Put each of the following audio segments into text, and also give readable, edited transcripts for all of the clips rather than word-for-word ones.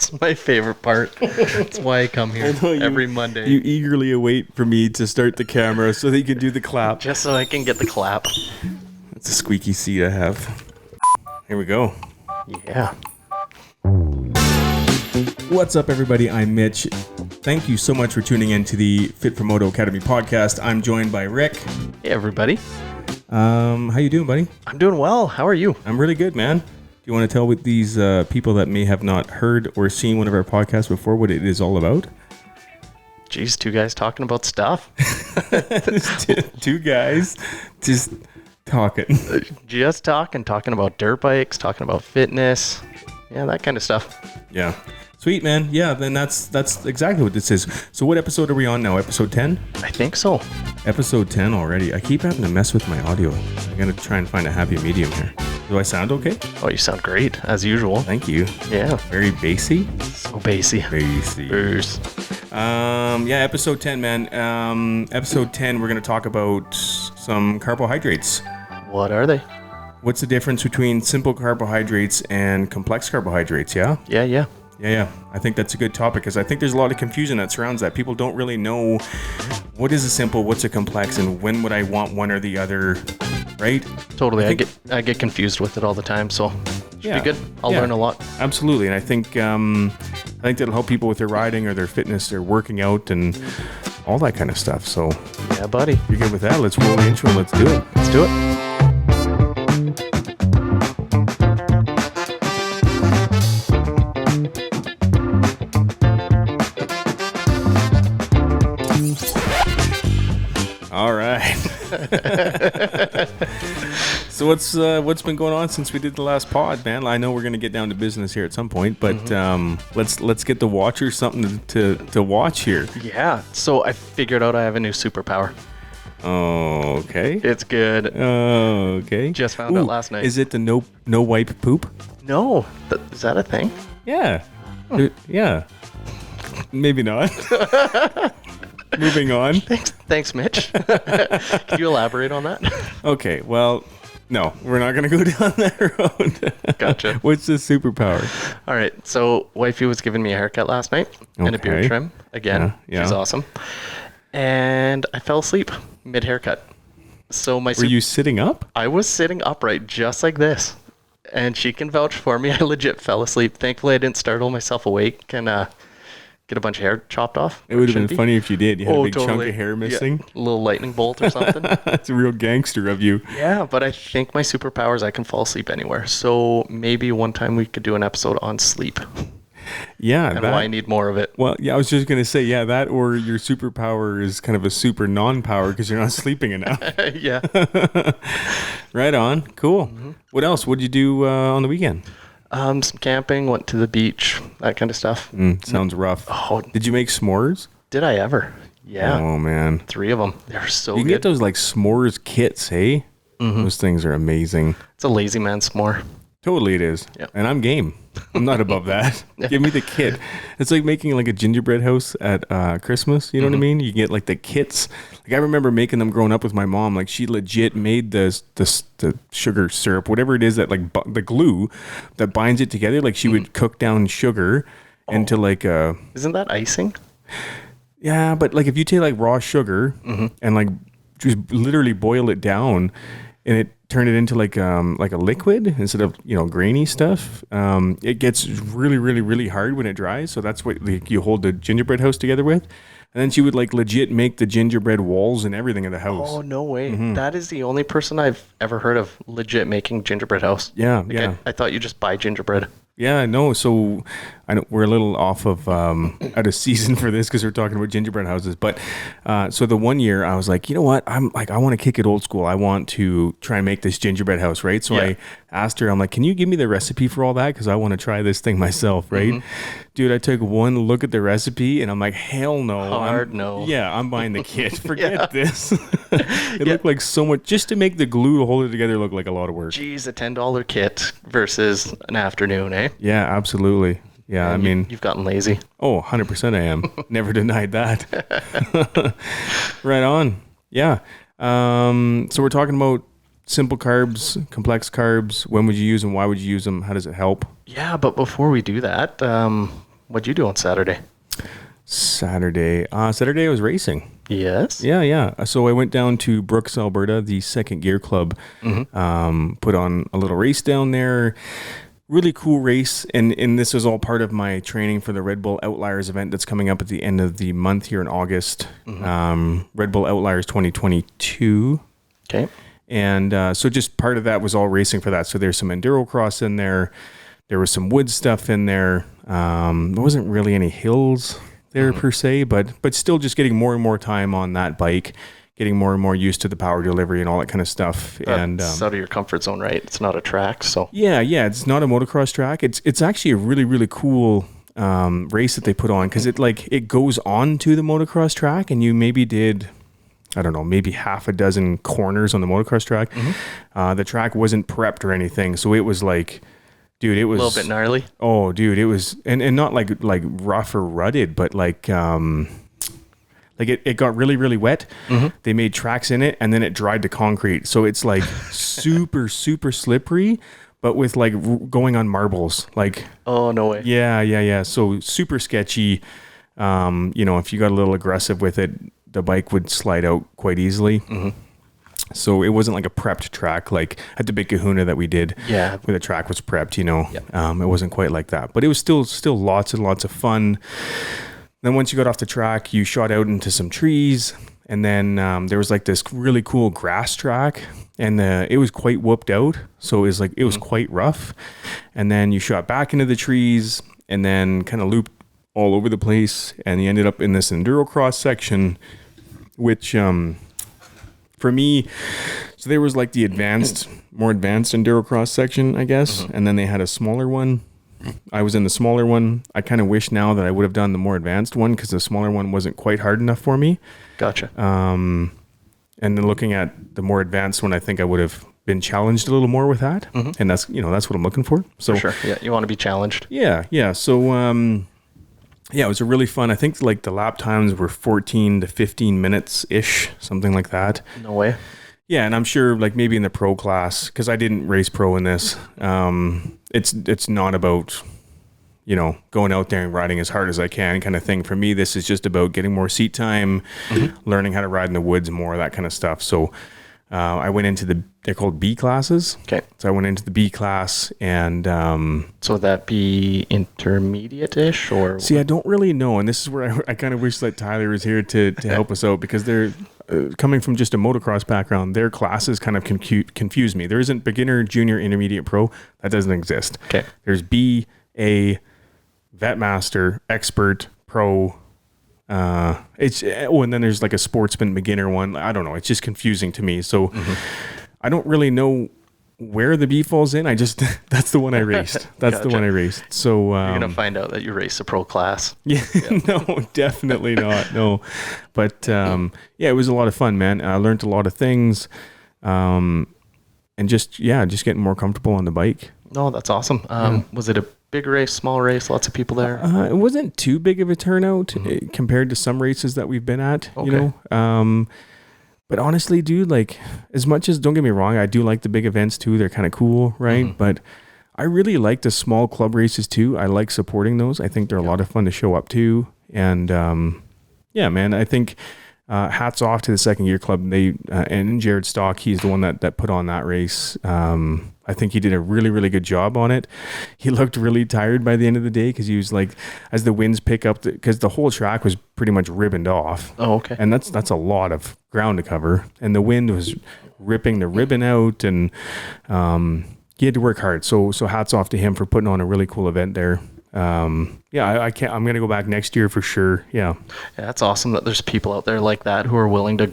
It's my favorite part. That's why I come here every Monday. You eagerly await for me to start the camera so that you can do the clap. Just so I can get the clap. It's a squeaky seat I have. Here we go. Yeah. What's up, everybody? I'm Mitch. Thank you so much for tuning in to the Fit4Moto Academy podcast. I'm joined by Rick. Hey, everybody. How you doing, buddy? I'm doing well. How are you? I'm really good, man. Do you want to tell with these people that may have not heard or seen one of our podcasts before what it is all about? Jeez, two guys talking about stuff. Two guys just talking. Just talking about dirt bikes, talking about fitness. Yeah, that kind of stuff. Yeah. Sweet, man. Yeah, then that's exactly what this is. So what episode are we on now? Episode 10? I think so. Episode 10 already. I keep having to mess with my audio. I gotta try and find a happy medium here. Do I sound okay? Oh, you sound great, as usual. Thank you. Yeah. Very bassy. So bassy. Bassy. Yeah, episode 10, man. Episode 10, we're gonna talk about some carbohydrates. What are they? What's the difference between simple carbohydrates and complex carbohydrates, yeah? Yeah. Yeah. I think that's a good topic because I think there's a lot of confusion that surrounds that. People don't really know what is a simple, what's a complex, and when would I want one or the other, right? Totally. I get confused with it all the time, so should be good. I'll learn a lot. Absolutely. And I think that'll help people with their riding or their fitness, their working out, and all that kind of stuff. So yeah, buddy. If you're good with that, let's roll the intro and let's do it. Let's do it. All right. So what's been going on since we did the last pod, man? I know we're gonna get down to business here at some point, but let's get the watchers something to watch here. Yeah. So I figured out I have a new superpower. Oh, okay. It's good. Oh, okay. Just found out last night. Is it the no wipe poop? No. Is that a thing? Yeah. Yeah. Maybe not. Moving on. Thanks, Mitch. Can you elaborate on that? Okay, well, no, we're not going to go down that road. Gotcha. What's the superpower? All right, so wifey was giving me a haircut last night and a beard trim. Again, she's awesome. And I fell asleep mid-haircut. So were you sitting up? I was sitting upright, just like this. And she can vouch for me. I legit fell asleep. Thankfully, I didn't startle myself awake and get a bunch of hair chopped off. It would have been funny if you did. You had a big totally. chunk of hair missing. Yeah, a little lightning bolt or something. That's a real gangster of you. Yeah, but I think my superpower is I can fall asleep anywhere. So maybe one time we could do an episode on sleep. Yeah. And why I need more of it. Well, yeah, I was just going to say, yeah, that or your superpower is kind of a super non-power because you're not sleeping enough. Yeah. Right on. Cool. Mm-hmm. What else? What did you do on the weekend? Some camping, went to the beach, that kind of stuff. Sounds rough. Oh, did you make s'mores? Did I ever? Yeah. Oh, man. 3 of them. They're so good. You can get those like s'mores kits, hey? Mm-hmm. Those things are amazing. It's a lazy man s'more. Totally it is. Yep. And I'm game. I'm not above that. Give me the kit. It's like making like a gingerbread house at Christmas. You know what I mean? You get like the kits. Like I remember making them growing up with my mom. Like she legit made the sugar syrup, whatever it is that like the glue that binds it together. Like she would cook down sugar into like a... Isn't that icing? Yeah, but like if you take like raw sugar and like just literally boil it down and it turn it into like a liquid instead of grainy stuff. It gets really, really, really hard when it dries. So that's what you hold the gingerbread house together with. And then she would like legit make the gingerbread walls and everything in the house. Oh, no way. Mm-hmm. That is the only person I've ever heard of legit making gingerbread house. Yeah, I thought you just buy gingerbread. Yeah, no. So I know we're a little off of out of season for this because we're talking about gingerbread houses. But so the one year I was like, you know what? I want to kick it old school. I want to try and make this gingerbread house, right? So I asked her, I'm like, can you give me the recipe for all that? Because I want to try this thing myself, right? Dude, I took one look at the recipe and I'm like, hell no. No. Yeah, I'm buying the kit. Forget this. It looked like so much just to make the glue to hold it together look like a lot of work. Geez, a $10 kit versus an afternoon, eh? Yeah, absolutely. Yeah, I mean... You've gotten lazy. Oh, 100% I am. Never denied that. Right on. Yeah. So we're talking about simple carbs, complex carbs. When would you use them? Why would you use them? How does it help? Yeah, but before we do that, What'd you do on Saturday? Saturday I was racing. Yes. Yeah. So I went down to Brooks, Alberta, the Second Gear Club. Put on a little race down there. Really cool race, and this was all part of my training for the Red Bull Outliers event that's coming up at the end of the month here in August. Red Bull Outliers 2022. Okay. And so just part of that was all racing for that. So there's some enduro cross in there. There was some wood stuff in there. There wasn't really any hills there per se, but still just getting more and more time on that bike, getting more and more used to the power delivery and all that kind of stuff. That's out of your comfort zone, right? It's not a track, so. Yeah, it's not a motocross track. It's actually a really, really cool race that they put on, because it goes on to the motocross track, and you maybe did, I don't know, maybe half a dozen corners on the motocross track. The track wasn't prepped or anything, so it was like, dude, it was a little bit gnarly. Oh, dude, it was, and not like rough or rutted, but like it got really, really wet. They made tracks in it, and then it dried to concrete. So it's like super, super slippery, but with like going on marbles. Like, oh, no way. Yeah. So super sketchy. If you got a little aggressive with it, the bike would slide out quite easily. So it wasn't like a prepped track like at the Big Kahuna that we did. Yeah. Where the track was prepped, It wasn't quite like that. But it was still lots and lots of fun. Then once you got off the track, you shot out into some trees. And then there was like this really cool grass track. And it was quite whooped out. So it was quite rough. And then you shot back into the trees and then kind of looped all over the place. And you ended up in this enduro cross section, which... for me, so there was like the more advanced enduro cross section, I guess. And then they had a smaller one. I was in the smaller one. I kind of wish now that I would have done the more advanced one, because the smaller one wasn't quite hard enough for me. Gotcha. And then looking at the more advanced one, I think I would have been challenged a little more with that. And that's what I'm looking for. So for sure. Yeah. You want to be challenged. Yeah. So, it was a really fun. I think like the lap times were 14 to 15 minutes ish, something like that. No way. Yeah, and I'm sure like maybe in the pro class, because I didn't race pro in this. It's not about going out there and riding as hard as I can kind of thing. For me, this is just about getting more seat time, learning how to ride in the woods more, that kind of stuff. So I went into they're called B classes. Okay. So I went into the B class, and so would that be intermediate-ish, or? See, I don't really know, and this is where I kind of wish that Tyler was here to help us out, because they're coming from just a motocross background. Their classes kind of confuse me. There isn't beginner, junior, intermediate, pro. That doesn't exist. Okay. There's B, A, vet master, expert, pro. And then there's like a sportsman beginner one. I don't know. It's just confusing to me. So I don't really know where the B falls in. That's the one I raced. That's Gotcha. the one I raced. So you're gonna find out that you race a pro class. Yeah. No, definitely not. No, but it was a lot of fun, man. I learned a lot of things, and just getting more comfortable on the bike. No, that's awesome. Was it a big race, small race, lots of people there? It wasn't too big of a turnout compared to some races that we've been at, but honestly, dude, like, as much as, don't get me wrong, I do like the big events too. They're kind of cool, right? But I really like the small club races too. I like supporting those. I think they're a lot of fun to show up to. And man, I think hats off to the Second Gear Club. They and Jared Stock, he's the one that put on that race. I think he did a really, really good job on it. He looked really tired by the end of the day, because he was like, as the winds pick up, because the whole track was pretty much ribboned off. Oh, okay. And that's a lot of ground to cover. And the wind was ripping the ribbon out, and he had to work hard. So hats off to him for putting on a really cool event there. I can't. I'm gonna go back next year for sure. Yeah, that's awesome that there's people out there like that who are willing to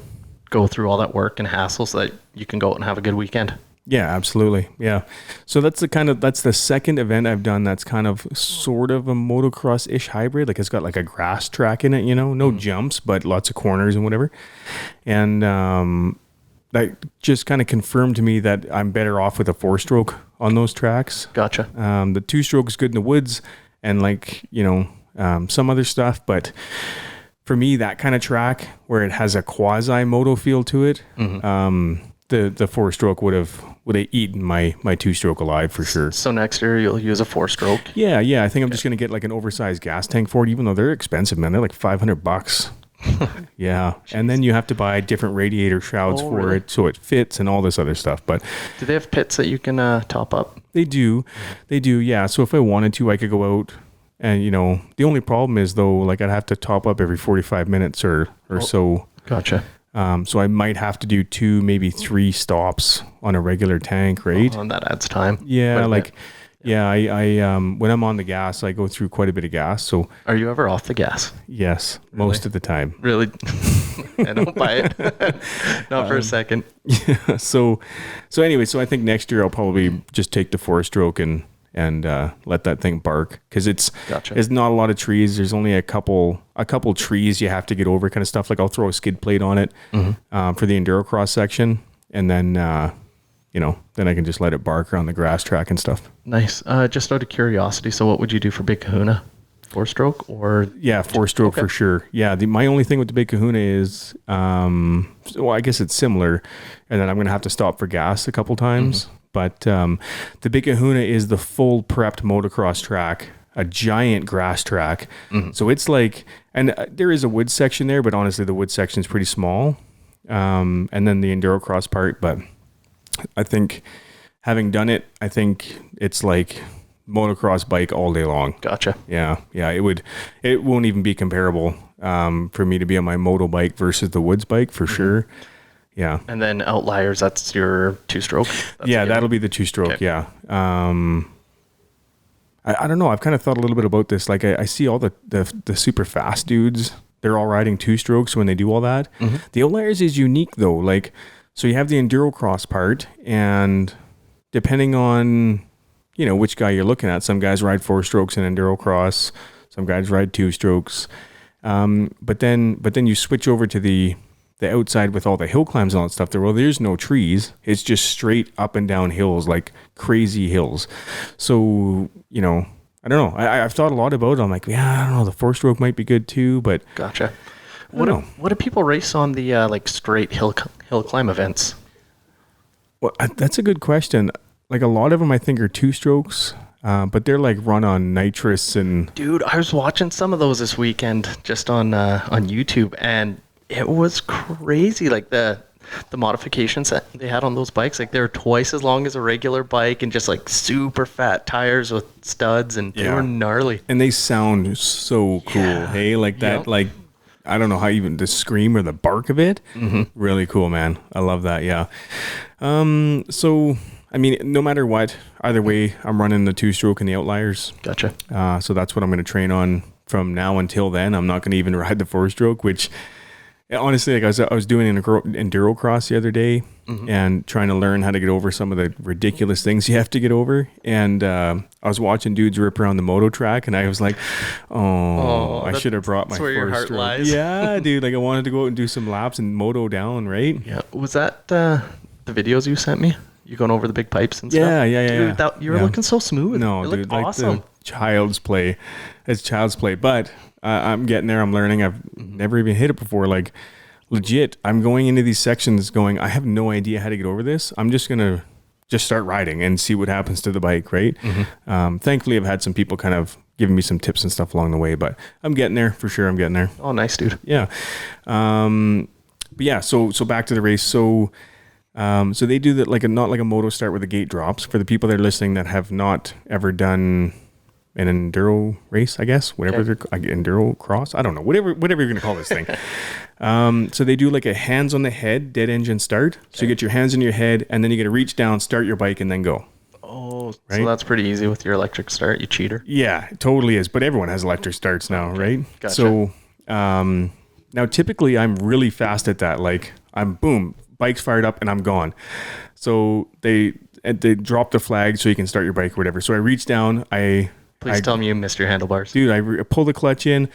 go through all that work and hassle so that you can go out and have a good weekend. Yeah, absolutely. Yeah. So that's the second event I've done that's kind of sort of a motocross-ish hybrid. Like, it's got like a grass track in it, no jumps, but lots of corners and whatever. And that just kind of confirmed to me that I'm better off with a 4-stroke on those tracks. Gotcha. The 2-stroke is good in the woods and like, some other stuff, but for me, that kind of track where it has a quasi moto feel to it, the 4-stroke would have would have eaten my 2-stroke alive for sure. So next year you'll use a 4-stroke. Yeah. I think I'm just gonna get like an oversized gas tank for it, even though they're expensive, man. They're like $500. Yeah. And then you have to buy different radiator shrouds for it so it fits and all this other stuff. But do they have pits that you can top up? They do. Yeah. So if I wanted to, I could go out and, the only problem is though, like I'd have to top up every 45 minutes or so. Gotcha. So I might have to do 2, maybe 3 stops on a regular tank, right? And that adds time. Yeah. I when I'm on the gas, I go through quite a bit of gas. So are you ever off the gas? Yes, really? Most of the time. Really? I don't buy it. Not for a second. Yeah. So anyway, I think next year I'll probably just take the 4-stroke and let that thing bark, because it's not a lot of trees. There's only a couple trees you have to get over, kind of stuff. Like I'll throw a skid plate on it for the enduro cross section, and then then I can just let it bark around the grass track and stuff. Nice. Just out of curiosity, so what would you do for Big Kahuna? 4-stroke or? Yeah, 4-stroke for sure. Yeah, my only thing with the Big Kahuna is, I guess it's similar, and then I'm going to have to stop for gas a couple times. But the Big Kahuna is the full prepped motocross track, a giant grass track. So it's like, and there is a wood section there, but honestly, the wood section is pretty small. And then the enduro cross part, but I think having done it, I think it's like motocross bike all day long. Gotcha. Yeah. It won't even be comparable for me to be on my moto bike versus the woods bike for sure. Yeah. And then Outliers, that's your 2-stroke? That'll be the 2-stroke. Okay. Yeah. I don't know. I've kind of thought a little bit about this. Like I see all the super fast dudes, they're all riding 2-strokes when they do all that. The Outliers is unique though. Like, so you have the enduro cross part, and depending on, which guy you're looking at, some guys ride 4-strokes in enduro cross, some guys ride 2-strokes. But then you switch over to the outside with all the hill climbs and all that stuff. There's no trees. It's just straight up and down hills, like crazy hills. So, I don't know. I've thought a lot about it. I'm like, I don't know. The 4-stroke might be good too, but gotcha. What do people race on the like straight hill climb events? Well, that's a good question. Like a lot of them, I think, are 2-strokes, but they're like run on nitrous and. Dude, I was watching some of those this weekend just on YouTube, and it was crazy. Like the modifications that they had on those bikes, like they're twice as long as a regular bike, and just like super fat tires with studs, and they were gnarly. And they sound so cool. Hey, like that, like. I don't know how even the scream or the bark of it. Really cool, man. I love that. Yeah. So, I mean, no matter what, either way, I'm running the 2-stroke and the Outliers. Gotcha. So that's what I'm going to train on from now until then. I'm not going to even ride the 4-stroke, which honestly, like I was doing an enduro cross the other day and trying to learn how to get over some of the ridiculous things you have to get over. And I was watching dudes rip around the moto track, and I was like, I should have brought my 4-stroke. That's where your heart lies. Yeah, dude. Like I wanted to go out and do some laps and moto down, right? Yeah. Was that the videos you sent me? You going over the big pipes and stuff? Yeah. Dude, you were looking so smooth. No, it dude, looked like awesome. Child's play. It's child's play, but I'm getting there. I'm learning. I've never even hit it before. Like legit, I'm going into these sections going, I have no idea how to get over this. I'm just going to start riding and see what happens to the bike, right? Thankfully, I've had some people kind of giving me some tips and stuff along the way, but I'm getting there for sure. I'm getting there. Oh, nice, dude. Yeah. But yeah, so back to the race. So they do that not like a moto start where the gate drops. For the people that are listening that have not ever done an enduro race, I guess, whatever they're enduro cross. I don't know, whatever you're going to call this thing. So they do like a hands on the head, dead engine start. So you get your hands on your head, and then you got to reach down, start your bike, and then go. Oh, right? So that's pretty easy with your electric start, you cheater. Yeah, it totally is. But everyone has electric starts now, right? Gotcha. So now typically I'm really fast at that. Like I'm boom, bike's fired up and I'm gone. So they drop the flag so you can start your bike or whatever. So I reach down, Please tell me you missed your handlebars. Dude, I pull the clutch in,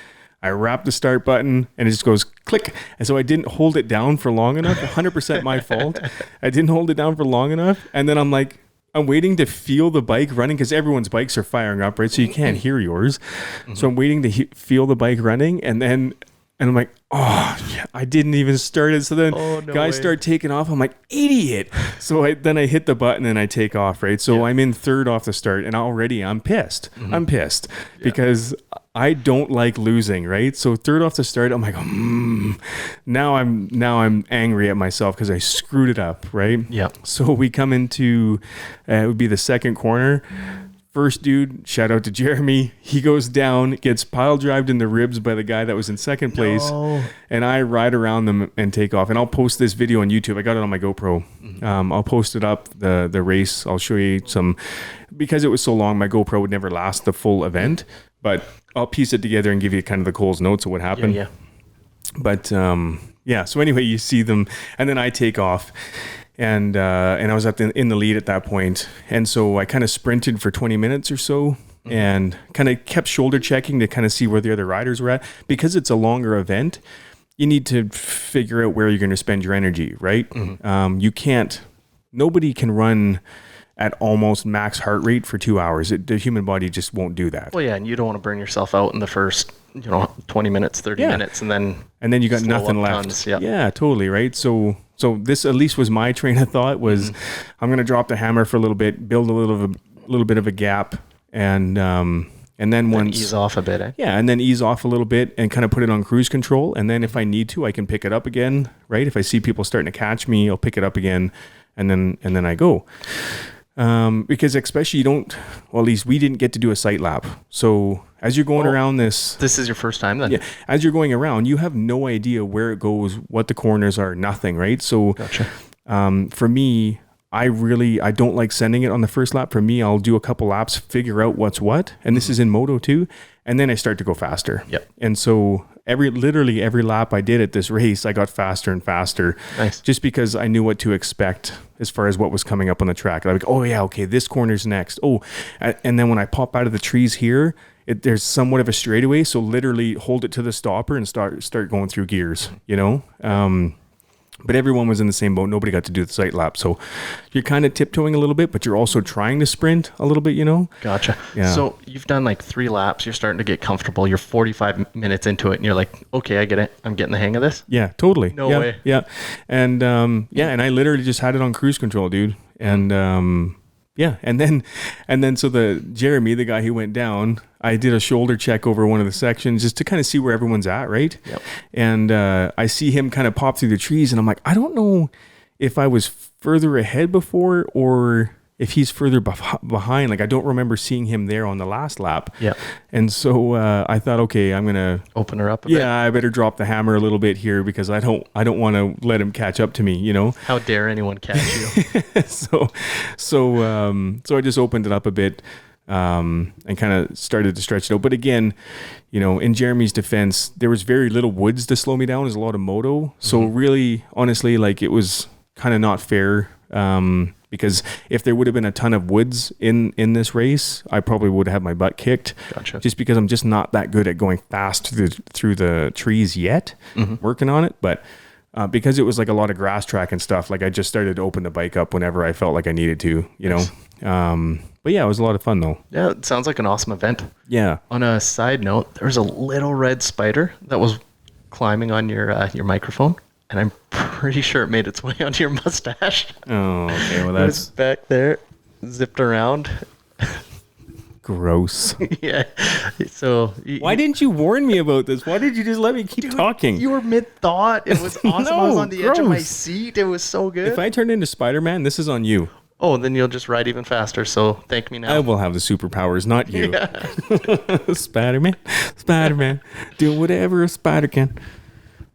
I wrap the start button, and it just goes click. And so I didn't hold it down for long enough. 100% my fault. I didn't hold it down for long enough. And then I'm waiting to feel the bike running, because everyone's bikes are firing up, right? So you can't hear yours. So I'm waiting to feel the bike running. And then And I'm like, oh, yeah, I didn't even start it. So then guys way. start taking off. I'm like, idiot. So then I hit the button and I take off, right? So I'm in third off the start and already I'm pissed. I'm pissed because I don't like losing, right? So third off the start, I'm like, now I'm angry at myself because I screwed it up, right? Yeah. So we come into, it would be the second corner. First dude, shout out to Jeremy. He goes down, gets pile drived in the ribs by the guy that was in second place. And I ride around them and take off. And I'll post this video on YouTube. I got it on my GoPro. I'll post it up, the race. I'll show you some, because it was so long, my GoPro would never last the full event. But I'll piece it together and give you kind of the Cole's notes of what happened. Yeah. But so anyway, you see them. And then I take off. And I was in the lead at that point. And so I kind of sprinted for 20 minutes or so and kind of kept shoulder checking to kind of see where the other riders were at. Because it's a longer event, you need to figure out where you're going to spend your energy, right? Nobody can run at almost max heart rate for 2 hours. The human body just won't do that. Well, yeah, and you don't want to burn yourself out in the first, 20 minutes, 30 minutes, and then you got nothing left. Tons, yeah, totally, right? So this at least was my train of thought was I'm going to drop the hammer for a little bit, build a little bit of a gap, and then once ease off a bit, eh? Yeah, and then ease off a little bit and kind of put it on cruise control. And then if I need to, I can pick it up again, right? If I see people starting to catch me, I'll pick it up again, and then I go. Because especially at least we didn't get to do a sight lap. So as you're going around this is your first time then? Yeah. As you're going around, you have no idea where it goes, what the corners are, nothing, right? So, Gotcha. For me, I don't like sending it on the first lap. For me, I'll do a couple laps, figure out what's what. And this is in Moto too. And then I start to go faster. Yep. And so literally every lap I did at this race, I got faster and faster. Nice. Just because I knew what to expect as far as what was coming up on the track. Like, oh yeah, okay, this corner's next. Oh, and then when I pop out of the trees here, there's somewhat of a straightaway. So literally hold it to the stopper and start going through gears, But everyone was in the same boat. Nobody got to do the sight lap. So you're kind of tiptoeing a little bit, but you're also trying to sprint a little bit, Gotcha. Yeah. So you've done like 3 laps. You're starting to get comfortable. You're 45 minutes into it and you're like, okay, I get it. I'm getting the hang of this. Yeah, totally. No way. Yeah. And and I literally just had it on cruise control, dude. And and then so Jeremy, the guy who went down, I did a shoulder check over one of the sections just to kind of see where everyone's at, right? Yep. And I see him kind of pop through the trees, and I'm like, I don't know if I was further ahead before or if he's further behind. Like, I don't remember seeing him there on the last lap. Yeah. And so I thought, okay, I'm gonna open her up a bit. Yeah, I better drop the hammer a little bit here because I don't want to let him catch up to me, How dare anyone catch you? So I just opened it up a bit and kind of started to stretch it out. But again, in Jeremy's defense, there was very little woods to slow me down. There's a lot of moto. So really, honestly, like, it was kind of not fair. Because if there would have been a ton of woods in this race, I probably would have had my butt kicked. Gotcha. Just because I'm just not that good at going fast through the trees yet, working on it. But because it was like a lot of grass track and stuff, like, I just started to open the bike up whenever I felt like I needed to, Nice. But yeah, it was a lot of fun though. Yeah, it sounds like an awesome event. Yeah. On a side note, there was a little red spider that was climbing on your microphone, and I'm pretty sure it made its way onto your mustache. Oh, okay. Well, It was back there, zipped around. gross. Yeah. So Why didn't you warn me about this? Why did you just let me keep talking? You were mid-thought. It was awesome. I was on the edge of my gross. seat. It was so good. If I turned into Spider-Man, this is on you. Oh, then you'll just ride even faster. So thank me now. I will have the superpowers, not you. Spider-Man, do whatever a spider can.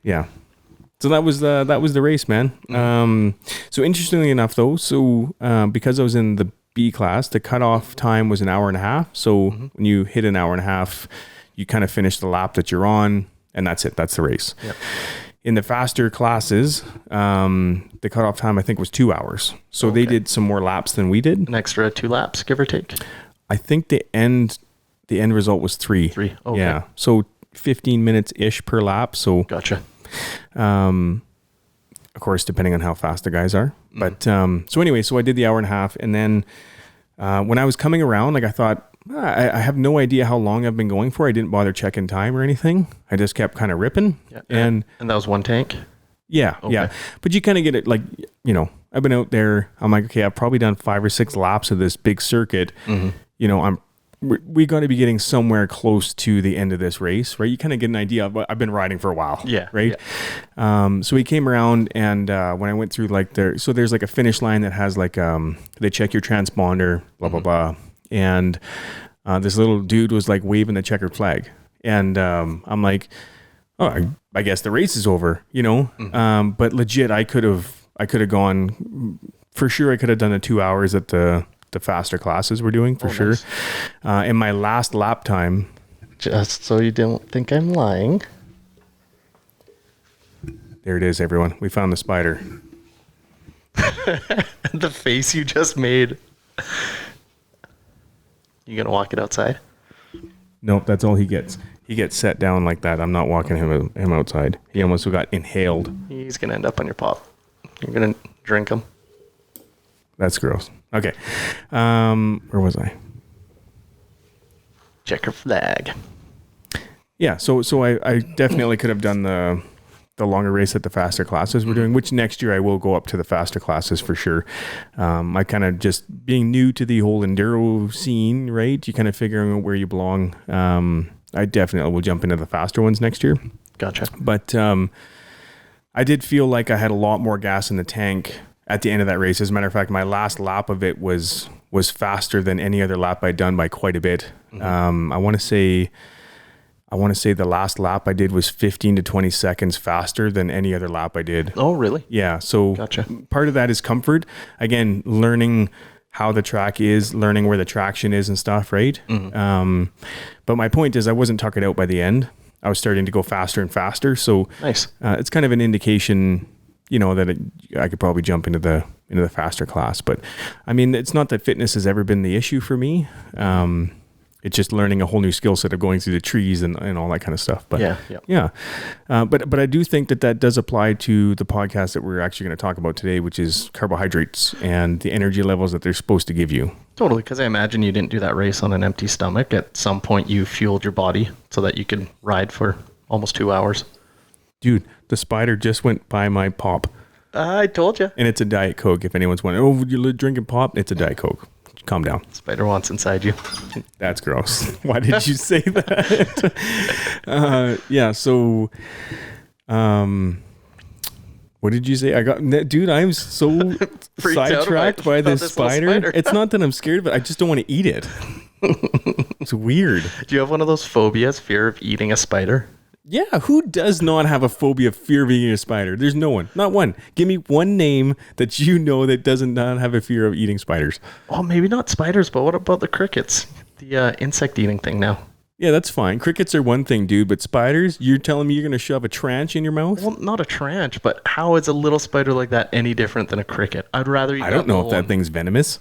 Yeah. So that was the race, man. So interestingly enough, though, because I was in the B class, the cutoff time was an hour and a half. So when you hit an hour and a half, you kind of finish the lap that you're on, and that's it. That's the race. Yep. In the faster classes, the cutoff time I think was 2 hours. So they did some more laps than we did. An extra 2 laps, give or take. I think the end result was 3. 3. Okay. Yeah. So 15 minutes ish per lap. So Gotcha. of course, depending on how fast the guys are. But so anyway, so I did the hour and a half, and then when I was coming around, like, I thought, I have no idea how long I've been going for. I didn't bother checking time or anything. I just kept kind of ripping. Yeah. And that was one tank? Yeah, Okay. yeah. But you kind of get it, like, you know, I've been out there. I'm like, okay, I've probably done 5 or 6 laps of this big circuit. You know, we got to be getting somewhere close to the end of this race, right? You kind of get an idea of what I've been riding for a while. Yeah. Right. Yeah. So we came around, and when I went through like there's like a finish line that has like, they check your transponder, blah, blah, blah. And this little dude was like waving the checkered flag. And I'm like, oh, I guess the race is over, you know? But legit, I could have gone, for sure. I could have done the 2 hours at the faster classes we're doing, for sure. Nice. In my last lap time. Just so you don't think I'm lying. There it is, everyone. We found the spider. The face you just made. You gonna walk it outside? Nope, that's all he gets. He gets set down like that. I'm not walking him outside. He almost got inhaled. He's gonna end up on your pop. You're gonna drink him. That's gross. Okay. Where was I? Checker flag. Yeah, so I definitely could have done the longer race at the faster classes we're doing, which next year I will go up to the faster classes for sure. I kind of, just being new to the whole enduro scene, right? You kind of figuring out where you belong. I definitely will jump into the faster ones next year. Gotcha. But I did feel like I had a lot more gas in the tank at the end of that race. As a matter of fact, my last lap of it was faster than any other lap I'd done by quite a bit. I want to say the last lap I did was 15 to 20 seconds faster than any other lap I did. Oh, really? Yeah. So Gotcha. Part of that is comfort. Again, learning how the track is, learning where the traction is and stuff, right? But my point is, I wasn't tuckered out by the end. I was starting to go faster and faster. So nice. It's kind of an indication, you know, that I could probably jump into the faster class. But I mean, it's not that fitness has ever been the issue for me. It's just learning a whole new skill set of going through the trees and all that kind of stuff. But yeah. But I do think that does apply to the podcast that we're actually going to talk about today, which is carbohydrates and the energy levels that they're supposed to give you. Totally, because I imagine you didn't do that race on an empty stomach. At some point, you fueled your body so that you could ride for almost 2 hours. Dude, the spider just went by my pop. I told you. And it's a Diet Coke. If anyone's wondering, oh, you're drinking pop? It's a Diet Coke. Calm down. Spider wants inside you. That's gross. Why did you say that? Yeah. So, what did you say? Dude, I'm so sidetracked by this spider. It's not that I'm scared of it. I just don't want to eat it. It's weird. Do you have one of those phobias, fear of eating a spider? Yeah, who does not have a phobia, fear of eating a spider? There's no one. Not one. Give me one name that you know that doesn't not have a fear of eating spiders. Oh, maybe not spiders, but what about the crickets? The insect eating thing now. Yeah, that's fine. Crickets are one thing, dude, but spiders, you're telling me you're going to shove a tranche in your mouth? Well, not a tranche, but how is a little spider like that any different than a cricket? I'd rather eat I don't know if that thing's venomous.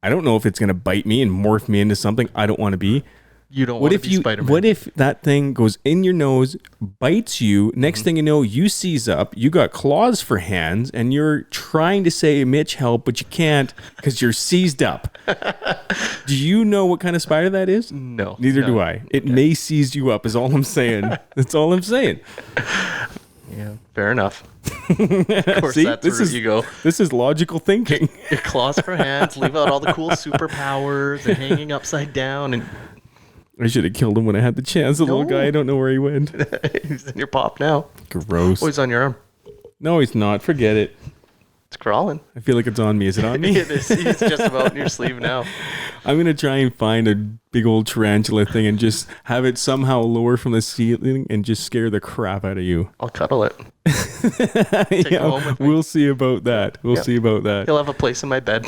I don't know if it's going to bite me and morph me into something I don't want to be. You don't want to be Spider-Man. What if that thing goes in your nose, bites you, next thing you know, you seize up, you got claws for hands, and you're trying to say, Mitch, help, but you can't because you're seized up. Do you know what kind of spider that is? No. Neither do I. It may seize you up is all I'm saying. That's all I'm saying. Yeah, fair enough. Of course, that's where you go. This is logical thinking. Your claws for hands, leave out all the cool superpowers and hanging upside down. And I should have killed him when I had the chance. The little guy, I don't know where he went. He's in your pop now. Gross. Oh, he's on your arm. No, he's not. Forget it. It's crawling. I feel like it's on me. Is it on me? It is. He's just about in your sleeve now. I'm going to try and find a big old tarantula thing and just have it somehow lower from the ceiling and just scare the crap out of you. I'll cuddle it. Take it home with me. We'll see about that. We'll see about that. He'll have a place in my bed.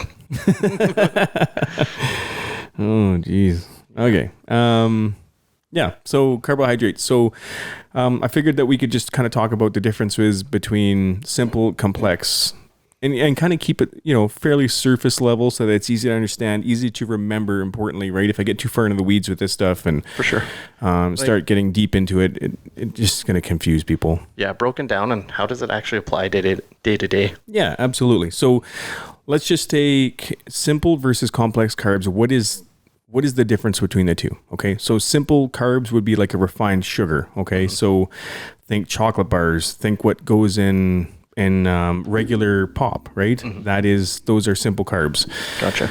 Oh, jeez. Okay. Yeah. So carbohydrates. So I figured that we could just kind of talk about the differences between simple, complex, and kind of keep it, fairly surface level so that it's easy to understand, easy to remember, importantly, right? If I get too far into the weeds with this stuff and for sure start getting deep into it, it's just going to confuse people. Yeah. Broken down, and how does it actually apply day to day? Yeah, absolutely. So let's just take simple versus complex carbs. what is the difference between the two? Okay. So simple carbs would be like a refined sugar. Okay. So think chocolate bars, think what goes in regular pop, right? Those are simple carbs. Gotcha.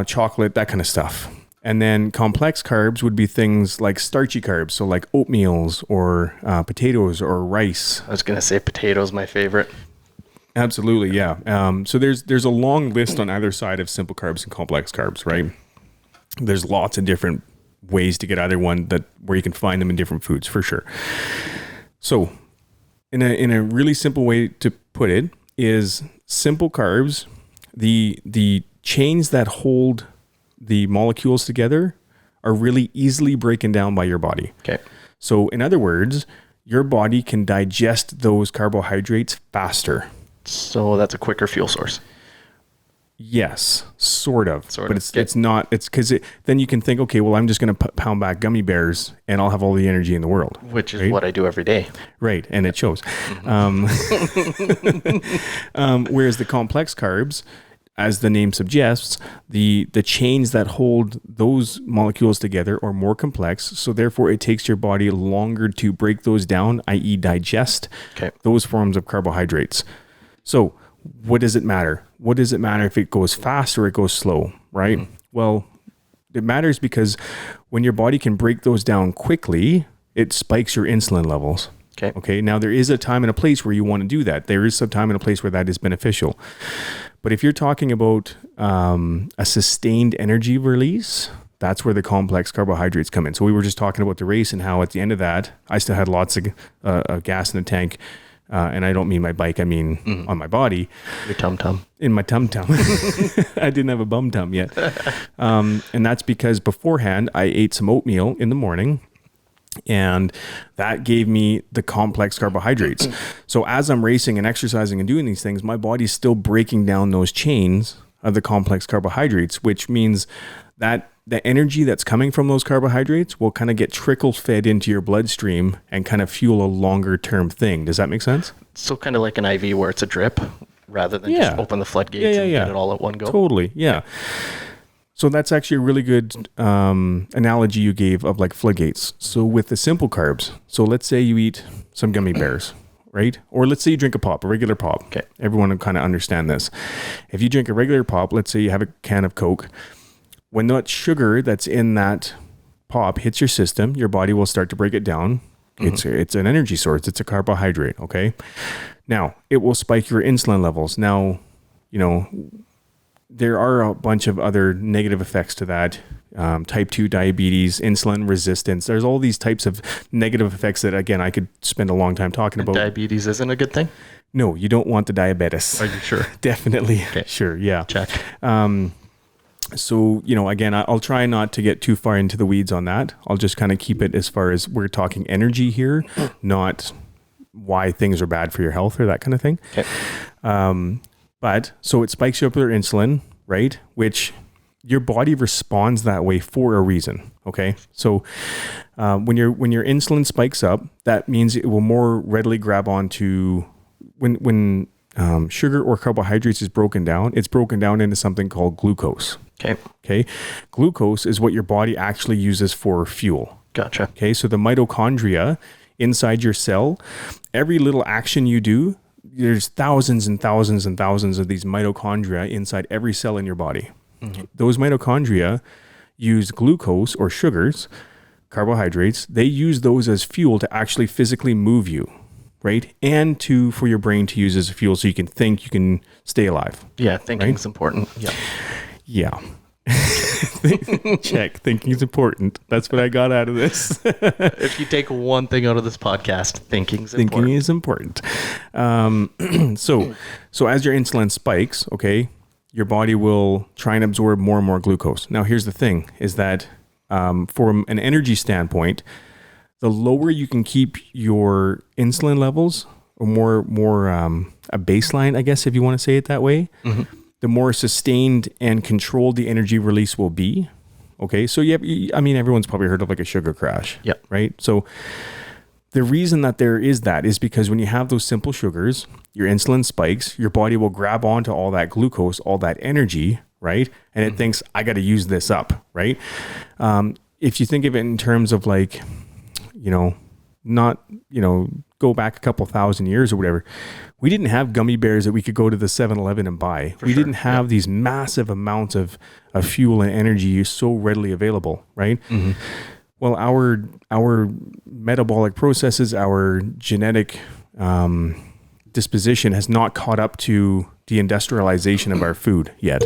Chocolate, that kind of stuff. And then complex carbs would be things like starchy carbs. So like oatmeals or potatoes or rice. I was going to say potatoes, my favorite. Absolutely. Yeah. So there's a long list on either side of simple carbs and complex carbs, right? There's lots of different ways to get either one where you can find them in different foods for sure. So in a really simple way to put it is simple carbs, the chains that hold the molecules together are really easily broken down by your body. Okay. So in other words, your body can digest those carbohydrates faster. So that's a quicker fuel source. Yes, sort of. But Okay. it's not, it's because then you can think, okay, well, I'm just going to pound back gummy bears and I'll have all the energy in the world. Which is what I do every day. Right. And it shows. Whereas the complex carbs, as the name suggests, the chains that hold those molecules together are more complex. So therefore it takes your body longer to break those down, i.e. digest those forms of carbohydrates. So what does it matter? What does it matter if it goes fast or it goes slow, right? Well, it matters because when your body can break those down quickly, it spikes your insulin levels. Okay. Now there is a time and a place where you want to do that. There is some time and a place where that is beneficial. But if you're talking about a sustained energy release, that's where the complex carbohydrates come in. So we were just talking about the race and how at the end of that, I still had lots of gas in the tank. And I don't mean my bike, I mean on my body. Your tum-tum. In my tum-tum. I didn't have a bum tum yet. And that's because beforehand, I ate some oatmeal in the morning. And that gave me the complex carbohydrates. So as I'm racing and exercising and doing these things, my body's still breaking down those chains of the complex carbohydrates, which means that the energy that's coming from those carbohydrates will kind of get trickle fed into your bloodstream and kind of fuel a longer term thing. Does that make sense? So kind of like an IV where it's a drip rather than just open the floodgates and get it all at one go. Totally. Yeah. So that's actually a really good analogy you gave of like floodgates. So with the simple carbs, so let's say you eat some gummy bears, right? Or let's say you drink a regular pop. Okay. Everyone will kind of understand this. If you drink a regular pop, let's say you have a can of Coke, when that sugar that's in that pop hits your system, your body will start to break it down. It's an energy source. It's a carbohydrate. Okay. Now it will spike your insulin levels. Now, there are a bunch of other negative effects to that. Type 2 diabetes, insulin resistance. There's all these types of negative effects that, again, I could spend a long time talking about. Diabetes isn't a good thing? No, you don't want the diabetes. Are you sure? Definitely. Okay. Sure. Yeah. Check. So, again, I'll try not to get too far into the weeds on that. I'll just kind of keep it as far as we're talking energy here, not why things are bad for your health or that kind of thing. Okay. But so it spikes you up with your insulin, right? Which your body responds that way for a reason. Okay. So when your insulin spikes up, that means it will more readily grab onto when sugar or carbohydrates is broken down, it's broken down into something called glucose. Okay. Glucose is what your body actually uses for fuel. Gotcha. Okay. So the mitochondria inside your cell, every little action you do, there's thousands and thousands and thousands of these mitochondria inside every cell in your body. Those mitochondria use glucose or sugars, carbohydrates. They use those as fuel to actually physically move you, right? And for your brain to use as fuel so you can think, you can stay alive. Yeah, thinking's important. Yeah. Check. Thinking is important. That's what I got out of this. If you take one thing out of this podcast, thinking is important. So as your insulin spikes, okay, your body will try and absorb more and more glucose. Now, here's the thing: is that from an energy standpoint, the lower you can keep your insulin levels, or more a baseline, I guess, if you want to say it that way. The more sustained and controlled the energy release will be. Okay. So everyone's probably heard of like a sugar crash. Yeah. Right. So the reason that there is that is because when you have those simple sugars, your insulin spikes, your body will grab onto all that glucose, all that energy, right? And it thinks, I got to use this up, right? If you think of it in terms of like, not, go back a couple thousand years or whatever, we didn't have gummy bears that we could go to the 7-Eleven and buy. We didn't have these massive amounts of fuel and energy so readily available, right? Mm-hmm. Well, our metabolic processes, our genetic disposition has not caught up to the industrialization of our food yet.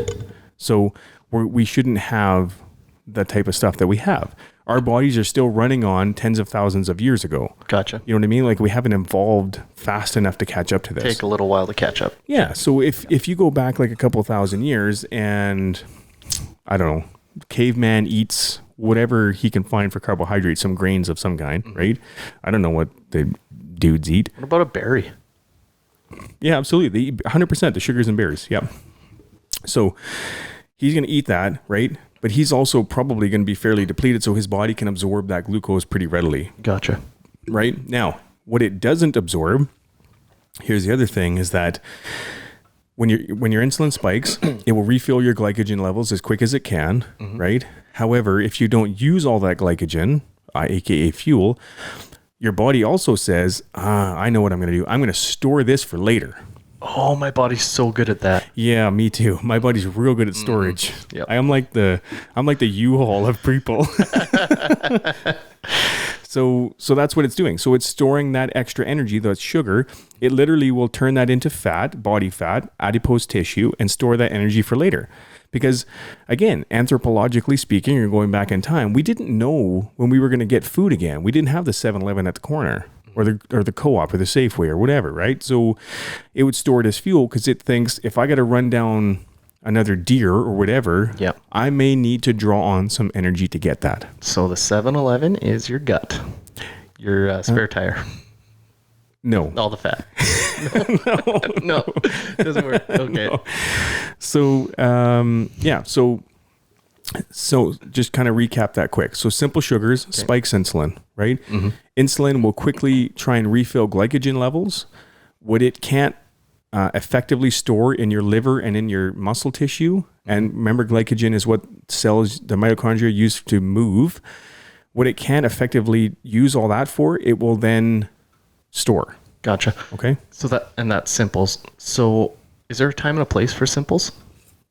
So we shouldn't have the type of stuff that we have. Our bodies are still running on tens of thousands of years ago. Gotcha. You know what I mean? Like we haven't evolved fast enough to catch up to this. Take a little while to catch up. Yeah. So if you go back like a couple thousand years and I don't know, caveman eats whatever he can find for carbohydrates, some grains of some kind, right? I don't know what the dudes eat. What about a berry? Yeah, absolutely. They eat 100% the sugars and berries. Yeah. So he's going to eat that, right? But he's also probably going to be fairly depleted, so his body can absorb that glucose pretty readily. Gotcha. Right? Now, what it doesn't absorb, here's the other thing, is that when your insulin spikes, it will refill your glycogen levels as quick as it can, right? However, if you don't use all that glycogen, aka fuel, your body also says, I know what I'm going to do. I'm going to store this for later. Oh, my body's so good at that. Yeah, me too. My body's real good at storage. Yep. I'm like the U-Haul of people. So that's what it's doing. So it's storing that extra energy, that's sugar. It literally will turn that into fat, body fat, adipose tissue, and store that energy for later. Because again, anthropologically speaking, you're going back in time, we didn't know when we were going to get food again. We didn't have the 7-Eleven at the corner. Or the co-op or the Safeway or whatever, right? So it would store it as fuel because it thinks if I got to run down another deer or whatever, I may need to draw on some energy to get that. So the 7-Eleven is your gut, your spare tire. No. All the fat. No, doesn't work. Okay. No. So, So just kind of recap that quick. So simple sugars spikes insulin, right? Mm-hmm. Insulin will quickly try and refill glycogen levels. What it can't effectively store in your liver and in your muscle tissue, and remember glycogen is what cells, the mitochondria, use to move. What it can't effectively use all that for, it will then store. Gotcha. Okay. So that's simples. So is there a time and a place for simples?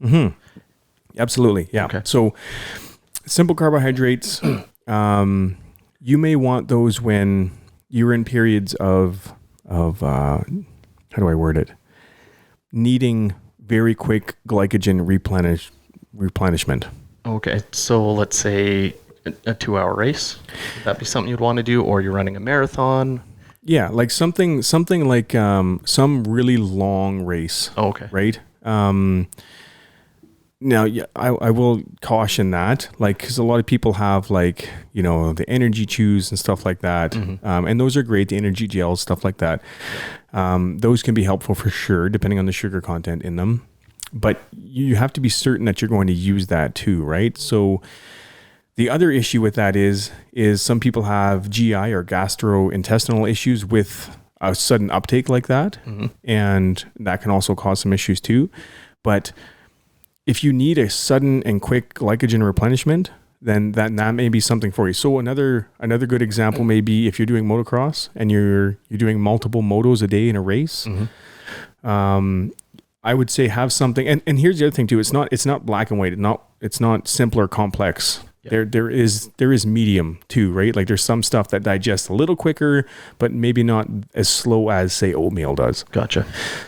Mm-hmm. Absolutely. Yeah. Okay. So simple carbohydrates, you may want those when you're in periods of how do I word it? Needing very quick glycogen replenishment. Okay. So let's say a 2-hour race. Would that be something you'd want to do? Or you're running a marathon? Yeah. Like something like some really long race. Oh, okay. Right. Now, yeah, I will caution that, like, because a lot of people have, like, the energy chews and stuff like that. Mm-hmm. And those are great, the energy gels, stuff like that. Those can be helpful for sure, depending on the sugar content in them. But you have to be certain that you're going to use that too, right? So the other issue with that is some people have GI or gastrointestinal issues with a sudden uptake like that. Mm-hmm. And that can also cause some issues too. But if you need a sudden and quick glycogen replenishment, then that may be something for you. So another good example may be if you're doing motocross and you're doing multiple motos a day in a race. Mm-hmm. I would say have something. And here's the other thing too. It's not black and white. It's not simple or complex. Yep. There is medium too, right? Like there's some stuff that digests a little quicker, but maybe not as slow as say oatmeal does. Gotcha.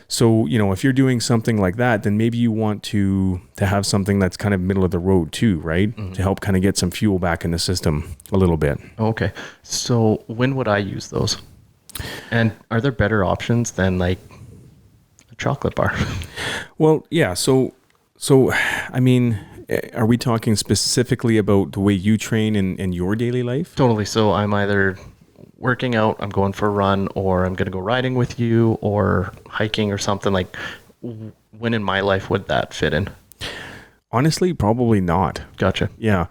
So, if you're doing something like that, then maybe you want to have something that's kind of middle of the road too, right? Mm-hmm. To help kind of get some fuel back in the system a little bit. Okay. So when would I use those? And are there better options than like a chocolate bar? Well, yeah. So I mean, are we talking specifically about the way you train in your daily life? Totally. So I'm either working out, I'm going for a run, or I'm going to go riding with you or hiking or something. Like, when in my life would that fit in? Honestly, probably not. Gotcha. Yeah.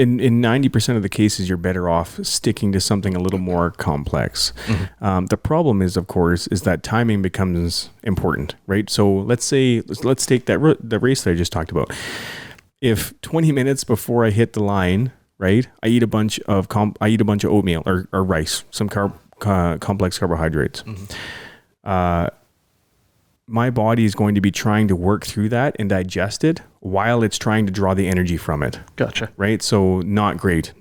in 90% of the cases, you're better off sticking to something a little more complex. The problem is, of course, is that timing becomes important, right? So let's take the race that I just talked about. If 20 minutes before I hit the line, right, I eat a bunch of oatmeal or rice, some complex carbohydrates. My body is going to be trying to work through that and digest it while it's trying to draw the energy from it. Gotcha. Right? So not great.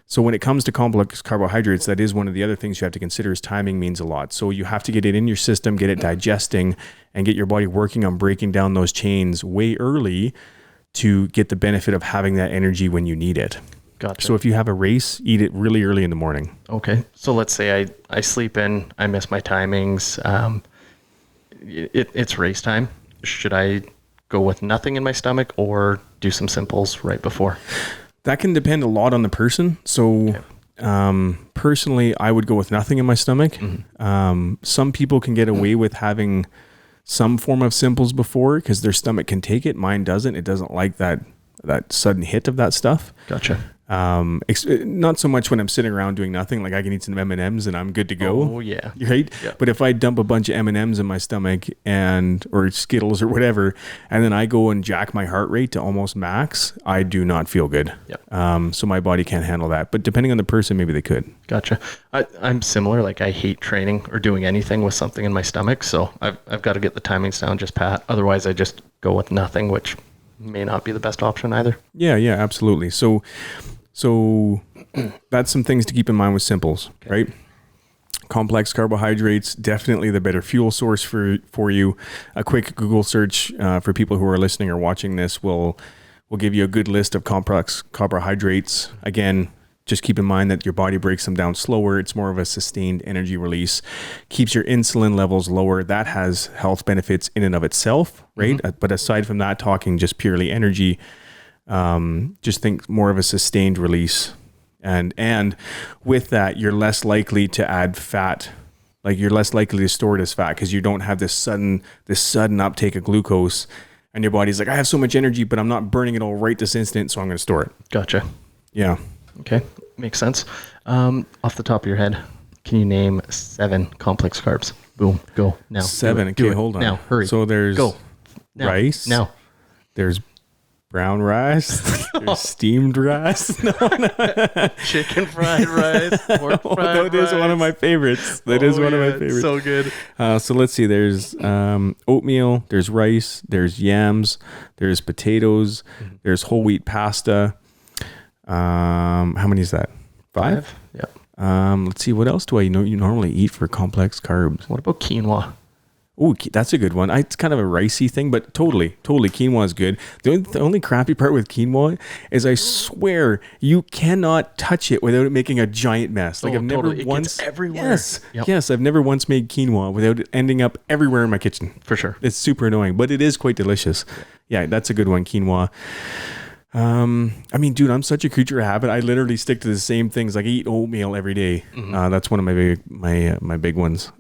So when it comes to complex carbohydrates, that is one of the other things you have to consider is timing means a lot. So you have to get it in your system, get it digesting, and get your body working on breaking down those chains way early to get the benefit of having that energy when you need it. Gotcha. So if you have a race, eat it really early in the morning. Okay. So let's say I sleep in, I miss my timings. It's race time. Should I go with nothing in my stomach or do some simples right before? That can depend a lot on the person. So personally, I would go with nothing in my stomach. Some people can get away with having some form of simples before because their stomach can take it. Mine doesn't. It doesn't like that sudden hit of that stuff. Gotcha. Not so much when I'm sitting around doing nothing, like I can eat some M&Ms and I'm good to go. Oh yeah. Right. Yeah. But if I dump a bunch of M&Ms in my stomach or Skittles or whatever, and then I go and jack my heart rate to almost max, I do not feel good. Yep. So my body can't handle that, but depending on the person, maybe they could. Gotcha. I'm similar. Like I hate training or doing anything with something in my stomach. So I've got to get the timings down just pat. Otherwise I just go with nothing, which may not be the best option either. Yeah, absolutely. So that's some things to keep in mind with simples, right? Complex carbohydrates, definitely the better fuel source for you. A quick Google search for people who are listening or watching this will give you a good list of complex carbohydrates. Again, just keep in mind that your body breaks them down slower. It's more of a sustained energy release, keeps your insulin levels lower. That has health benefits in and of itself, right? But aside from that, talking just purely energy, just think more of a sustained release. And with that, you're less likely to add fat. Like you're less likely to store it as fat because you don't have this sudden uptake of glucose and your body's like, I have so much energy, but I'm not burning it all right this instant. So I'm going to store it. Gotcha. Yeah. Okay. Makes sense. Off the top of your head, can you name 7 complex carbs? Boom. Go now. 7. Okay. Hold on. Now. Hurry. So there's rice. Now. There's brown rice. There's steamed rice. Chicken fried rice. Pork fried rice. That is one of my favorites. One of my favorites. So good. So let's see. There's oatmeal. There's rice. There's yams. There's potatoes. There's whole wheat pasta. How many is that? 5? Yeah. Let's see. What else do you normally eat for complex carbs? What about quinoa? Oh, that's a good one. It's kind of a ricey thing, but totally quinoa is good. The only crappy part with quinoa is I swear you cannot touch it without it making a giant mess. Like I've never once gets everywhere. Yes, I've never once made quinoa without it ending up everywhere in my kitchen. For sure. It's super annoying, but it is quite delicious. Yeah, that's a good one, quinoa. I mean, dude, I'm such a creature of habit. I literally stick to the same things. Like I eat oatmeal every day. That's one of my big ones.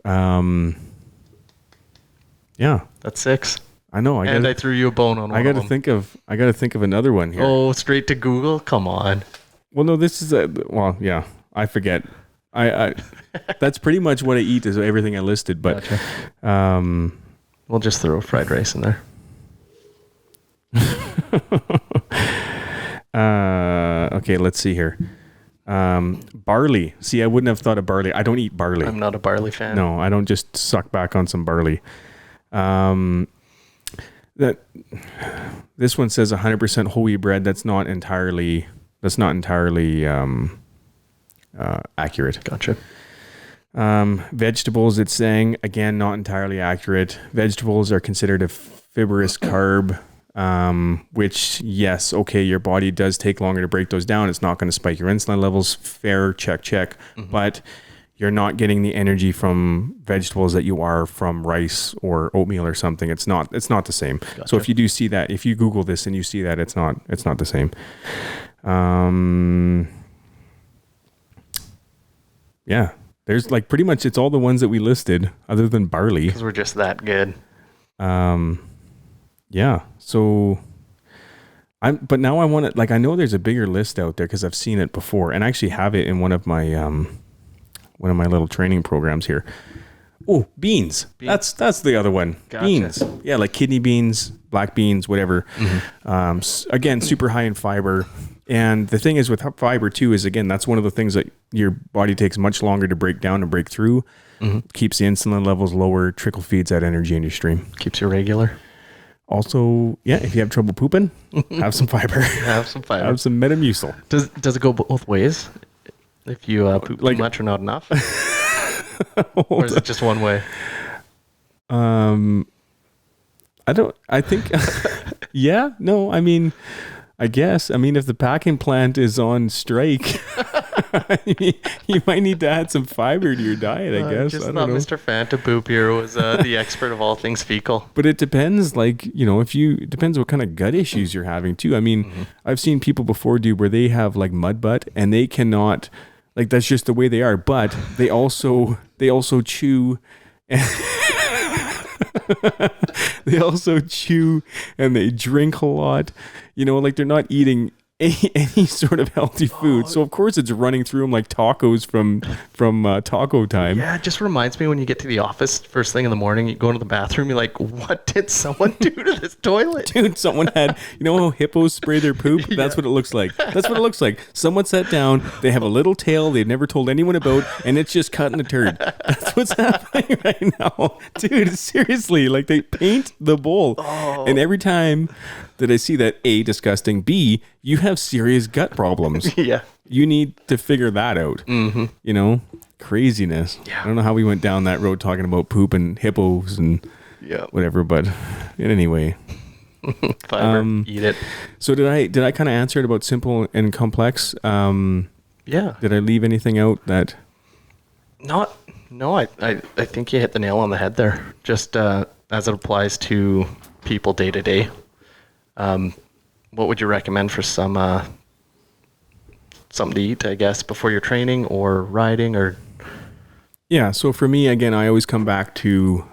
Yeah, that's 6. I know. I threw you a bone on one. I got to think of another one here. Oh, straight to Google. Come on. Well, no, this is yeah. I forget. I that's pretty much what I eat is everything I listed. But gotcha. We'll just throw fried rice in there. Okay, let's see here. Barley. See, I wouldn't have thought of barley. I don't eat barley. I'm not a barley fan. No, I don't just suck back on some barley. That this one says 100% whole wheat bread. That's not entirely accurate. Gotcha. Vegetables, it's saying, again, not entirely accurate. Vegetables are considered a fibrous carb, which, yes, okay, your body does take longer to break those down. It's not going to spike your insulin levels. Fair, check. But you're not getting the energy from vegetables that you are from rice or oatmeal or something. It's not the same. Gotcha. So if you do see that, if you Google this and you see that, it's not the same. Yeah, there's like pretty much it's all the ones that we listed other than barley. Because we're just that good. Yeah. So But now I want to, like, I know there's a bigger list out there because I've seen it before, and I actually have it in one of my little training programs here. Oh, beans. That's the other one. Gotcha. Beans. Yeah, like kidney beans, black beans, whatever. Again, super high in fiber. And the thing is with fiber too is, again, that's one of the things that your body takes much longer to break down and break through. Keeps the insulin levels lower, trickle feeds that energy in your stream. Keeps you regular. Also, yeah, if you have trouble pooping, have some fiber. Have some fiber. Have some Metamucil. Does it go both ways? If you poop too much or not enough? Or is it just one way? I think, yeah, no, I mean, I guess, if the packing plant is on strike, you might need to add some fiber to your diet, I guess. Just I don't thought know. Mr. Fanta Poop here was the expert of all things fecal. But it depends, like, it depends what kind of gut issues you're having too. I've seen people before where they have like mud butt and they cannot, like, that's just the way they are, but they also chew they also chew and they drink a lot, like they're not eating any sort of healthy food. So of course it's running through them like tacos from taco time. Yeah, it just reminds me when you get to the office first thing in the morning, you go into the bathroom, you're like, what did someone do to this toilet? Dude, someone had, how hippos spray their poop? That's what it looks like. That's what it looks like. Someone sat down, they have a little tail they've never told anyone about, and it's just cutting a turd. That's what's happening right now. Dude, seriously, like they paint the bowl. Oh. And every time that I see that, A, disgusting, B, you have serious gut problems. Yeah. You need to figure that out. Craziness. Yeah. I don't know how we went down that road talking about poop and hippos and whatever, but anyway. Fiber, eat it. So did I kind of answer it about simple and complex? Yeah. Did I leave anything out that? No, I think you hit the nail on the head there. Just as it applies to people day to day. What would you recommend for something to eat, I guess, before you're training or riding or? Yeah. So for me, again, I always come back to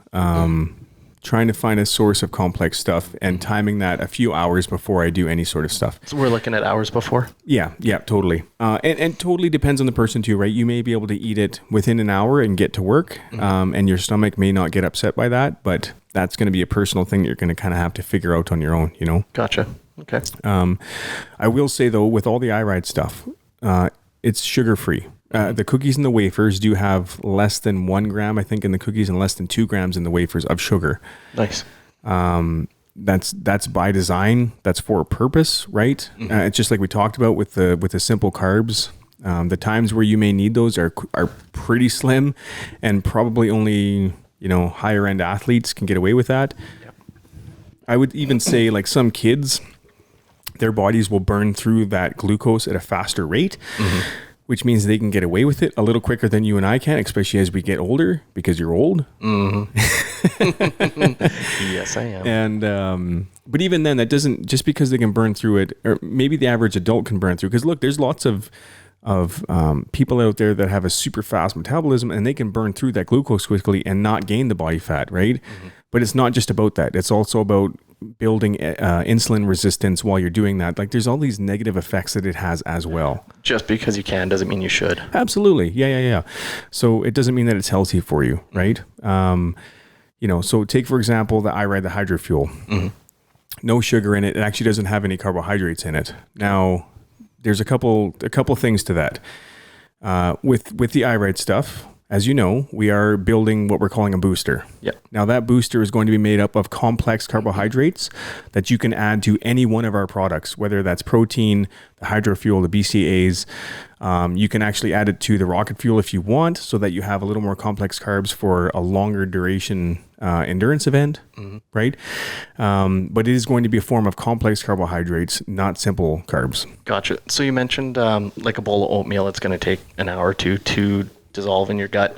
trying to find a source of complex stuff and timing that a few hours before I do any sort of stuff. So we're looking at hours before? Yeah, totally. And totally depends on the person too, right? You may be able to eat it within an hour and get to work, and your stomach may not get upset by that, but that's going to be a personal thing that you're going to kind of have to figure out on your own, Gotcha. Okay. I will say though, with all the iRide stuff, it's sugar-free. The cookies and the wafers do have less than 1 gram, I think, in the cookies and less than 2 grams in the wafers of sugar. Nice. That's by design. That's for a purpose, right? It's just like we talked about with the simple carbs. The times where you may need those are pretty slim, and probably only higher end athletes can get away with that. Yep. I would even say like some kids, their bodies will burn through that glucose at a faster rate. Which means they can get away with it a little quicker than you and I can, especially as we get older, because you're old. Yes, I am. And but even then, that doesn't, just because they can burn through it, or maybe the average adult can burn through. Because look, there's lots of people out there that have a super fast metabolism, and they can burn through that glucose quickly and not gain the body fat, right? But it's not just about that. It's also about building insulin resistance while you're doing that. Like there's all these negative effects that it has as well. Just because you can doesn't mean you should. Absolutely. Yeah. So it doesn't mean that it's healthy for you, right? So take, for example, the iRide, the Hydro Fuel. No sugar in it. It actually doesn't have any carbohydrates in it. Now, there's a couple things to that. With the iRide stuff, as you know, we are building what we're calling a booster. Yep. Now that booster is going to be made up of complex carbohydrates that you can add to any one of our products, whether that's protein, the Hydro Fuel, the BCAAs. You can actually add it to the rocket fuel if you want, so that you have a little more complex carbs for a longer duration endurance event, right? But it is going to be a form of complex carbohydrates, not simple carbs. Gotcha. So you mentioned like a bowl of oatmeal, it's going to take an hour or two to dissolve in your gut.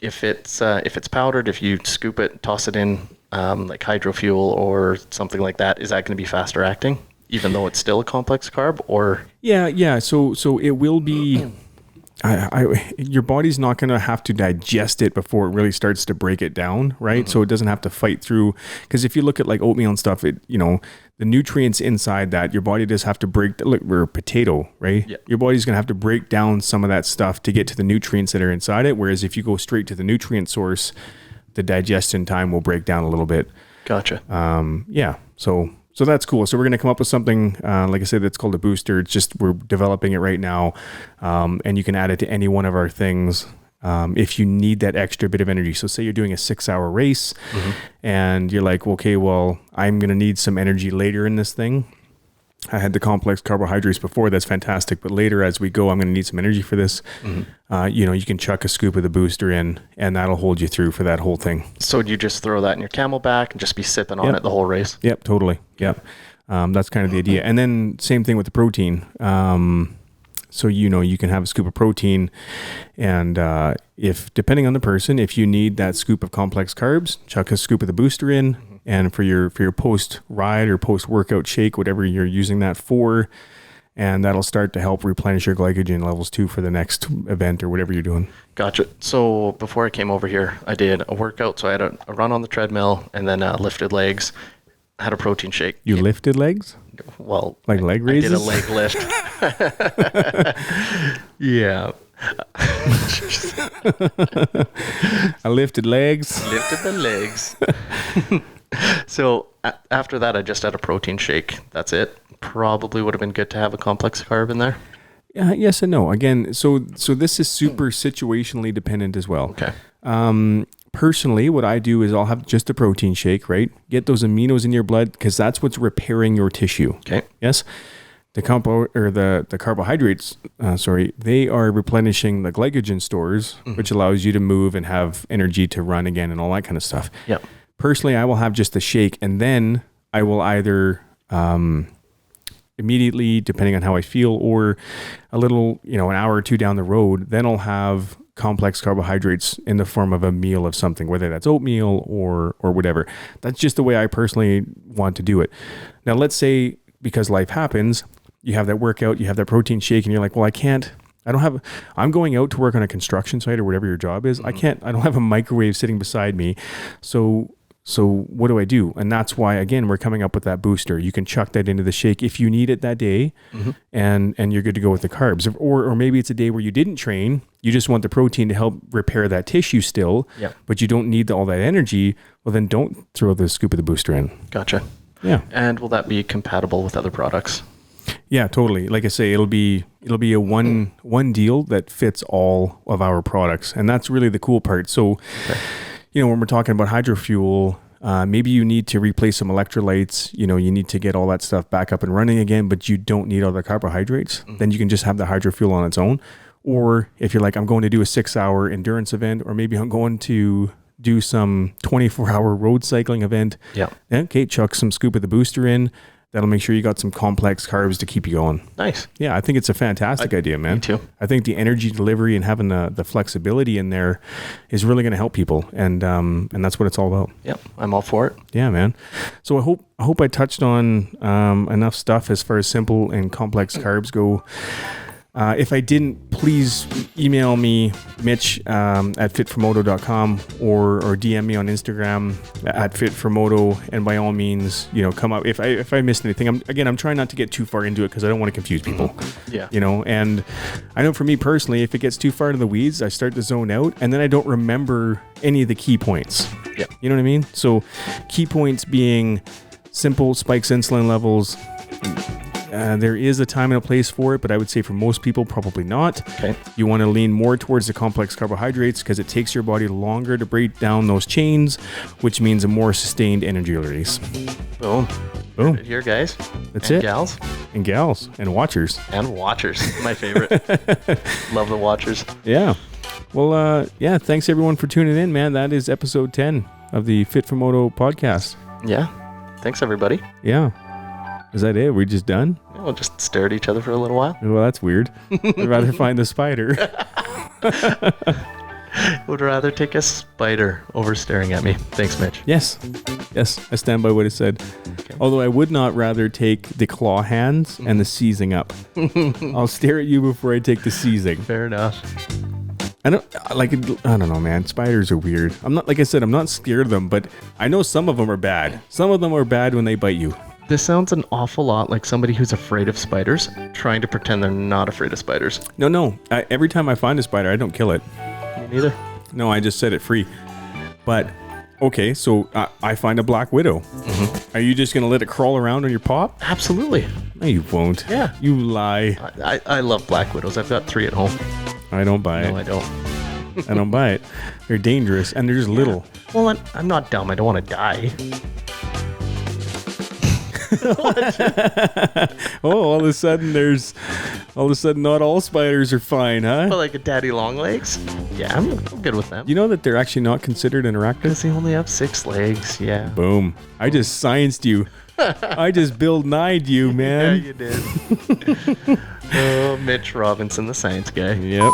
If it's powdered, if you scoop it, toss it in like Hydro Fuel or something like that, is that going to be faster acting, even though it's still a complex carb? Or yeah. So it will be. Your body's not going to have to digest it before it really starts to break it down, right? So it doesn't have to fight through. Because if you look at like oatmeal and stuff, the nutrients inside that, your body does have to break. Look, we're a potato, right? Yeah. Your body's going to have to break down some of that stuff to get to the nutrients that are inside it. Whereas if you go straight to the nutrient source, the digestion time will break down a little bit. Gotcha. Yeah. So that's cool. So we're going to come up with something, like I said, that's called a booster. It's just, we're developing it right now. And you can add it to any one of our things. If you need that extra bit of energy. So say you're doing a 6-hour race and you're like, okay, well, I'm going to need some energy later in this thing. I had the complex carbohydrates before. That's fantastic. But later as we go, I'm going to need some energy for this. You can chuck a scoop of the booster in and that'll hold you through for that whole thing. So you just throw that in your Camelback and just be sipping on it the whole race? Yep, totally. Yep. That's kind of the idea. And then same thing with the protein. So, you can have a scoop of protein and if, depending on the person, if you need that scoop of complex carbs, chuck a scoop of the booster in. And for your post ride or post workout shake, whatever you're using that for, and that'll start to help replenish your glycogen levels too for the next event or whatever you're doing. Gotcha. So before I came over here, I did a workout. So I had a run on the treadmill and then lifted legs. I had a protein shake. You lifted legs? Well, like leg raises? I did a leg lift. Yeah. I lifted legs. Lifted the legs. So after that, I just had a protein shake. That's it. Probably would have been good to have a complex carb in there. Yes and no. Again, so this is super situationally dependent as well. Okay. Personally, what I do is I'll have just a protein shake, right? Get those aminos in your blood because that's what's repairing your tissue. Okay. Yes. The the carbohydrates, they are replenishing the glycogen stores, which allows you to move and have energy to run again and all that kind of stuff. Yep. Personally, I will have just a shake and then I will either immediately, depending on how I feel, or a little, an hour or two down the road, then I'll have complex carbohydrates in the form of a meal of something, whether that's oatmeal or whatever. That's just the way I personally want to do it. Now, let's say because life happens, you have that workout, you have that protein shake, and you're like, well, I'm going out to work on a construction site or whatever your job is. I don't have a microwave sitting beside me. So what do I do? And that's why, again, we're coming up with that booster. You can chuck that into the shake if you need it that day and you're good to go with the carbs. Or maybe it's a day where you didn't train. You just want the protein to help repair that tissue still, but you don't need all that energy. Well, then don't throw the scoop of the booster in. Gotcha. Yeah. And will that be compatible with other products? Yeah, totally. Like I say, it'll be a one deal that fits all of our products. And that's really the cool part. So, when we're talking about hydrofuel, maybe you need to replace some electrolytes, you need to get all that stuff back up and running again, but you don't need all the carbohydrates. Then you can just have the hydrofuel on its own. Or if you're like, I'm going to do a 6-hour endurance event, or maybe I'm going to do some 24-hour road cycling event. Yeah. Okay, chuck some scoop of the booster in. That'll make sure you got some complex carbs to keep you going. Nice. Yeah, I think it's a fantastic idea, man. Me too. I think the energy delivery and having the flexibility in there is really going to help people, and that's what it's all about. Yep, I'm all for it. Yeah, man. So I hope I touched on enough stuff as far as simple and complex carbs go. If I didn't, please email me, Mitch, at Fit4Moto.com or DM me on Instagram at Fit4Moto. And by all means, come up. If I missed anything, I'm trying not to get too far into it because I don't want to confuse people. Yeah. And I know for me personally, if it gets too far into the weeds, I start to zone out and then I don't remember any of the key points. Yeah. You know what I mean? So key points being simple spikes insulin levels. There is a time and a place for it, but I would say for most people, probably not. Okay. You want to lean more towards the complex carbohydrates because it takes your body longer to break down those chains, which means a more sustained energy release. Boom. Boom. Right here, guys. That's and it. Gals. And gals. And watchers. And watchers. My favorite. Love the watchers. Yeah. Well, thanks everyone for tuning in, man. That is episode 10 of the Fit4Moto podcast. Yeah. Thanks, everybody. Yeah. Is that it? We're just done? Yeah, we'll just stare at each other for a little while. Well, that's weird. I'd rather find the spider. Would rather take a spider over staring at me. Thanks, Mitch. Yes. I stand by what I said. Okay. Although I would not rather take the claw hands and the seizing up. I'll stare at you before I take the seizing. Fair enough. I don't know, man. Spiders are weird. I'm not, like I said, I'm not scared of them, but I know some of them are bad. Some of them are bad when they bite you. This sounds an awful lot like somebody who's afraid of spiders trying to pretend they're not afraid of spiders. No. Every time I find a spider, I don't kill it. Me neither. No, I just set it free. But, okay, so I find a black widow. Are you just going to let it crawl around on your pop? Absolutely. No, you won't. Yeah. You lie. I love black widows. I've got 3 at home. I don't buy it. No, I don't. I don't buy it. They're dangerous, and they're just little. Well, I'm not dumb. I don't want to die. All of a sudden not all spiders are fine, huh? But like a daddy long legs? Yeah, I'm good with them. You know that they're actually not considered an arachnid? Because they only have 6 legs, yeah. Boom. I just scienced you. I just Bill Nye'd you, man. Yeah, you did. Oh, Mitch Robinson, the science guy. Yep.